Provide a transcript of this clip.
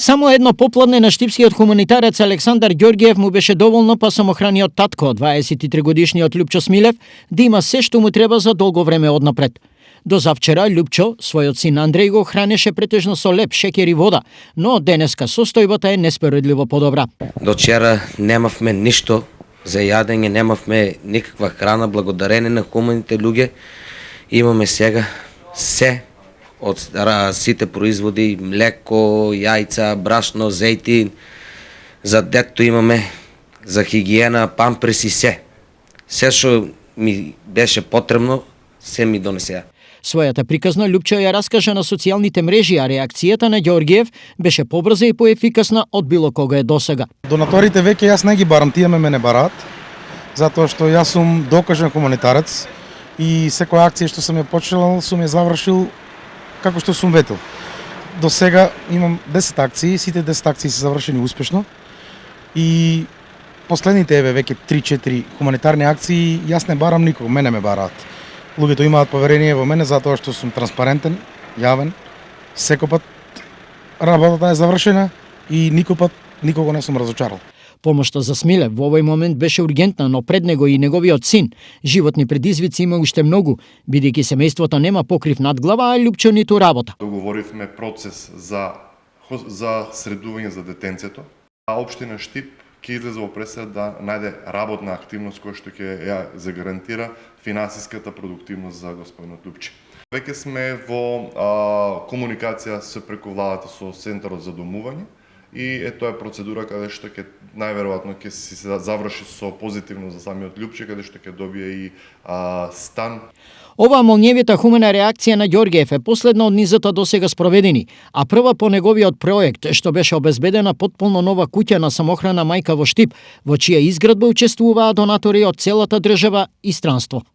Само едно попладне на штипскиот хуманитарец Александар Ѓорѓиев му беше доволно па самохраниот татко, 23-годишниот Љупчо Смилев, да има се што му треба за долго време однапред. До завчера Љупчо, својот син Андреј го хранеше претежно со леп, шеќер и вода, но денеска состојбата е неспоредливо подобра. До вчера немавме ништо за јадење, немавме никаква храна, благодарение на хуманите луѓе. Имаме сега се од сите производи, млеко, јајца, брашно, зејтин. За детето имаме, за хигиена, памперси, се. Се што ми беше потребно, се ми донесеа. Својата приказна Љупчо ја раскажа на социјалните мрежи, а реакцијата на Ѓорѓиев беше побрза и поефикасна од било кога е досега. Донаторите веќе јас не ги барам, тие ме не бараат, затоа што јас сум докажан хуманитарец и секоја акција што сум ја почнал, сум ја завршил како што сум ветил. До сега имам 10 акции, сите 10 акции се завршени успешно и последните веќе 3-4 хуманитарни акции јас не барам никого, мене ме бараат. Луѓето имаат поверение во мене затоа што сум транспарентен, јавен. Секој пат работата е завршена и никој пат никого не сум разочарал. Помошта за Смилев во овој момент беше ургентна, но пред него и неговиот син. Животни предизвици има уште многу, бидејќи семејството нема покрив над глава, а Љупчо ниту работа. Договоривме процес за средување за детенцето, а општина Штип ќе излезе во пресед да најде работна активност која што ќе ја загарантира финансиската продуктивност за господинот Љупче. Веќе сме во комуникација со преку владата со Центарот за домување и тоа е процедура каде што ќе најверојатно ќе се заврши со позитивно за самиот Љупче, каде што ќе добие и стан. Оваа молњевита хумана реакција на Ѓорѓиев е последна од низата досега спроведени, а прва по неговиот проект, што беше обезбедена потполно нова куќа на самохрана мајка во Штип, во чија изградба учествуваа донатори од целата држава и странство.